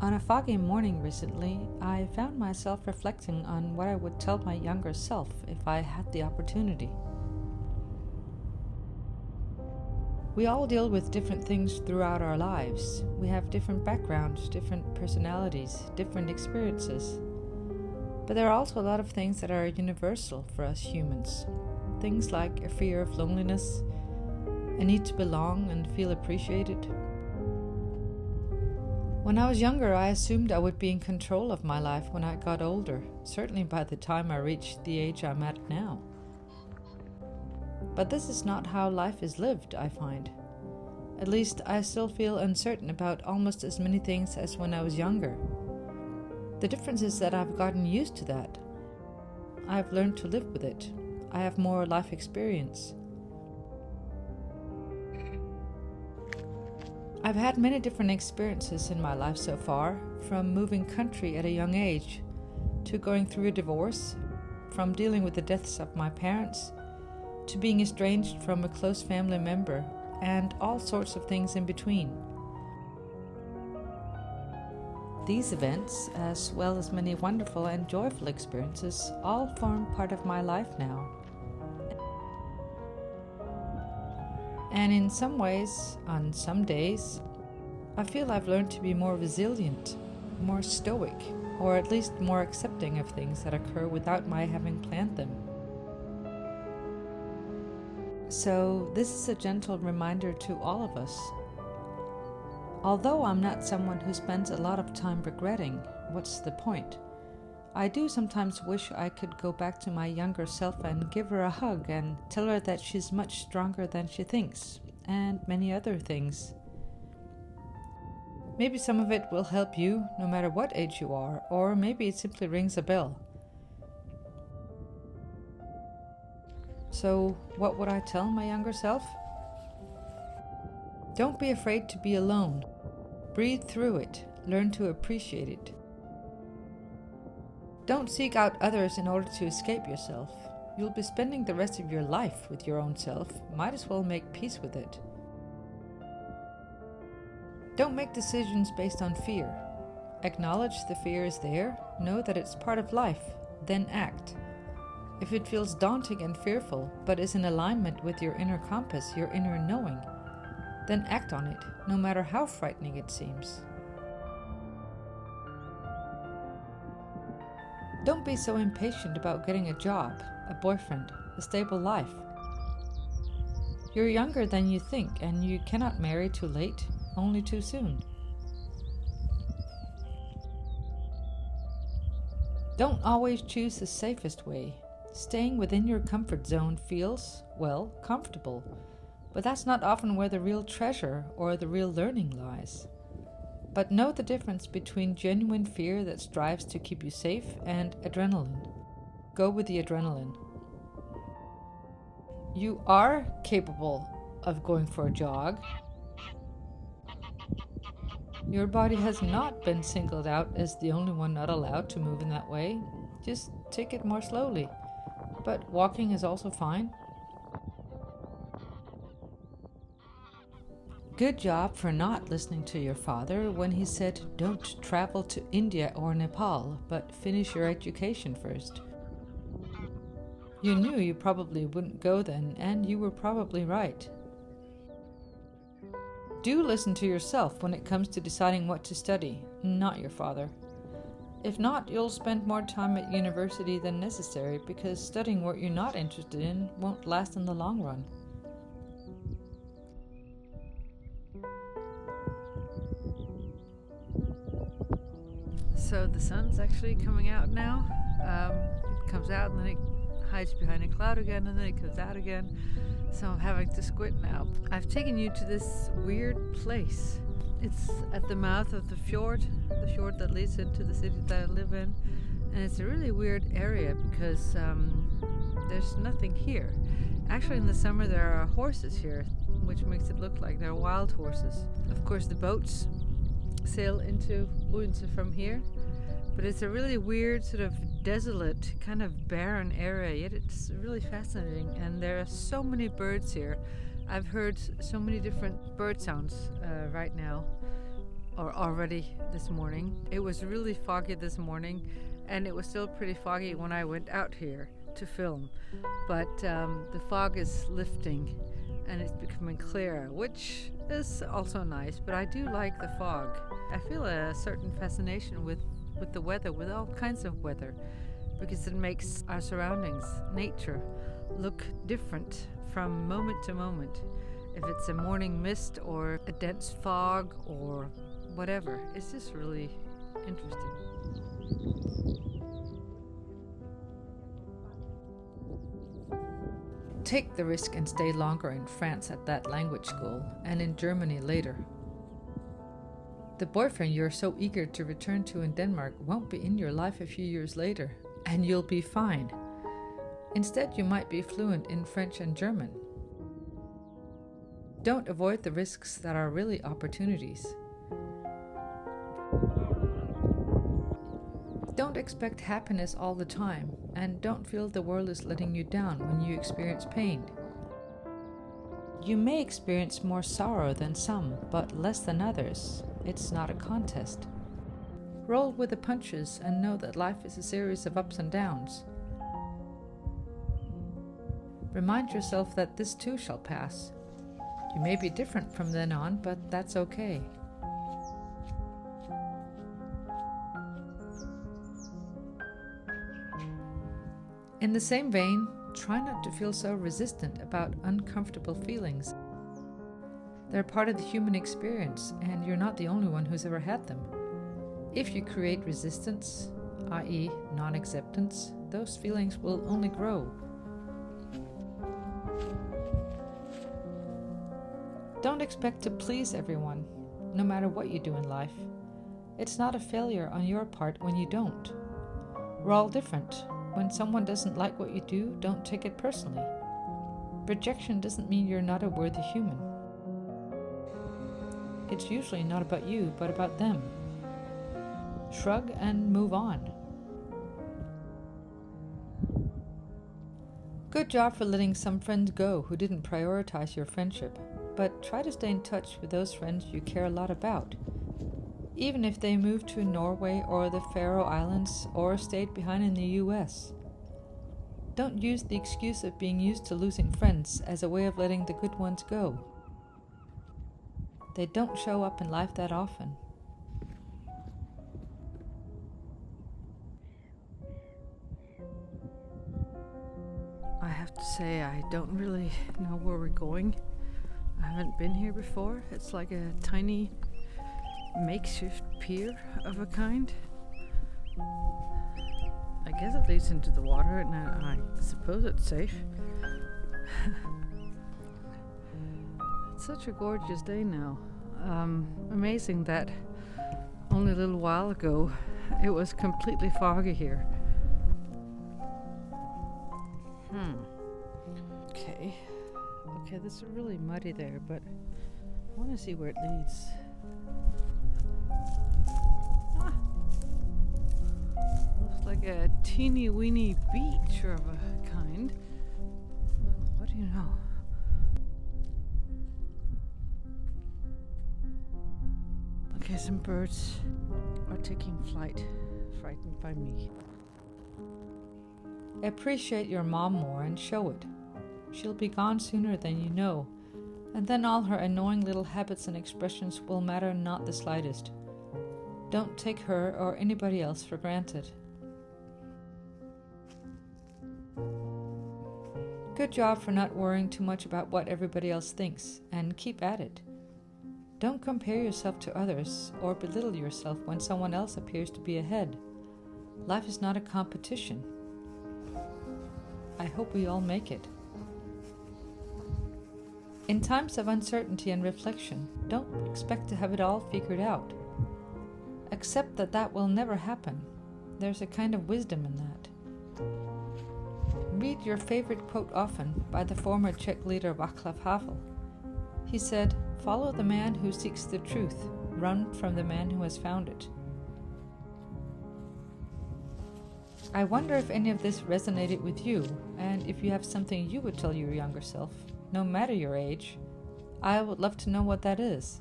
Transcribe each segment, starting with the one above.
On a foggy morning recently, I found myself reflecting on what I would tell my younger self if I had the opportunity. We all deal with different things throughout our lives. We have different backgrounds, different personalities, different experiences. But there are also a lot of things that are universal for us humans. Things like a fear of loneliness, a need to belong and feel appreciated. When I was younger, I assumed I would be in control of my life when I got older, certainly by the time I reached the age I'm at now. But this is not how life is lived, I find. At least I still feel uncertain about almost as many things as when I was younger. The difference is that I've gotten used to that. I've learned to live with it. I have more life experience. I've had many different experiences in my life so far, from moving country at a young age, to going through a divorce, from dealing with the deaths of my parents, to being estranged from a close family member, and all sorts of things in between. These events, as well as many wonderful and joyful experiences, all form part of my life now. And in some ways, on some days, I feel I've learned to be more resilient, more stoic, or at least more accepting of things that occur without my having planned them. So this is a gentle reminder to all of us. Although I'm not someone who spends a lot of time regretting, what's the point? I do sometimes wish I could go back to my younger self and give her a hug and tell her that she's much stronger than she thinks, and many other things. Maybe some of it will help you, no matter what age you are, or maybe it simply rings a bell. So, what would I tell my younger self? Don't be afraid to be alone. Breathe through it. Learn to appreciate it. Don't seek out others in order to escape yourself. You'll be spending the rest of your life with your own self. Might as well make peace with it. Don't make decisions based on fear. Acknowledge the fear is there. Know that it's part of life. Then act. If it feels daunting and fearful, but is in alignment with your inner compass, your inner knowing, then act on it, no matter how frightening it seems. Don't be so impatient about getting a job, a boyfriend, a stable life. You're younger than you think, and you cannot marry too late, only too soon. Don't always choose the safest way. Staying within your comfort zone feels, well, comfortable, but that's not often where the real treasure or the real learning lies. But know the difference between genuine fear that strives to keep you safe and adrenaline. Go with the adrenaline. You are capable of going for a jog. Your body has not been singled out as the only one not allowed to move in that way. Just take it more slowly. But walking is also fine. Good job for not listening to your father when he said, don't travel to India or Nepal, but finish your education first. You knew you probably wouldn't go then, and you were probably right. Do listen to yourself when it comes to deciding what to study, not your father. If not, you'll spend more time at university than necessary because studying what you're not interested in won't last in the long run. So the sun's actually coming out now. It comes out and then it hides behind a cloud again and then it comes out again. So I'm having to squint now. I've taken you to this weird place. It's at the mouth of the fjord that leads into the city that I live in. And it's a really weird area because there's nothing here. Actually, in the summer there are horses here, which makes it look like they're wild horses. Of course, the boats sail into Odense from here. But it's a really weird, sort of desolate, kind of barren area, yet it's really fascinating. And there are so many birds here. I've heard so many different bird sounds right now. or already this morning. It was really foggy this morning, and it was still pretty foggy when I went out here to film. But the fog is lifting and it's becoming clearer, which is also nice, but I do like the fog. I feel a certain fascination with the weather, with all kinds of weather, because it makes our surroundings, nature, look different from moment to moment. If it's a morning mist or a dense fog or whatever, it's just really interesting. Take the risk and stay longer in France at that language school and in Germany later. The boyfriend you're so eager to return to in Denmark won't be in your life a few years later, and you'll be fine. Instead, you might be fluent in French and German. Don't avoid the risks that are really opportunities. Don't expect happiness all the time, and don't feel the world is letting you down when you experience pain. You may experience more sorrow than some, but less than others. It's not a contest. Roll with the punches and know that life is a series of ups and downs. Remind yourself that this too shall pass. You may be different from then on, but that's okay. In the same vein, try not to feel so resistant about uncomfortable feelings. They're part of the human experience, and you're not the only one who's ever had them. If you create resistance, i.e. non-acceptance, those feelings will only grow. Don't expect to please everyone, no matter what you do in life. It's not a failure on your part when you don't. We're all different. When someone doesn't like what you do, don't take it personally. Rejection doesn't mean you're not a worthy human. It's usually not about you, but about them. Shrug and move on. Good job for letting some friends go who didn't prioritize your friendship, but try to stay in touch with those friends you care a lot about. Even if they moved to Norway or the Faroe Islands or stayed behind in the US. Don't use the excuse of being used to losing friends as a way of letting the good ones go. They don't show up in life that often. I have to say, I don't really know where we're going. I haven't been here before. It's like a tiny makeshift pier of a kind. I guess it leads into the water, and I suppose it's safe. It's such a gorgeous day now. Amazing that only a little while ago it was completely foggy here. Okay, this is really muddy there, but I want to see where it leads. Looks like a teeny weeny beach of a kind. Well, what do you know? Okay, some birds are taking flight, frightened by me. Appreciate your mom more and show it. She'll be gone sooner than you know, and then all her annoying little habits and expressions will matter not the slightest. Don't take her or anybody else for granted. Good job for not worrying too much about what everybody else thinks, and keep at it. Don't compare yourself to others or belittle yourself when someone else appears to be ahead. Life is not a competition. I hope we all make it. In times of uncertainty and reflection, don't expect to have it all figured out. Accept that will never happen. There's a kind of wisdom in that. Read your favorite quote often by the former Czech leader Václav Havel. He said, "Follow the man who seeks the truth, run from the man who has found it." I wonder if any of this resonated with you, and if you have something you would tell your younger self, no matter your age. I would love to know what that is.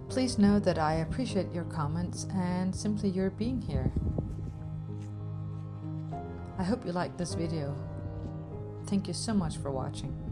Please know that I appreciate your comments and simply your being here. I hope you liked this video. Thank you so much for watching.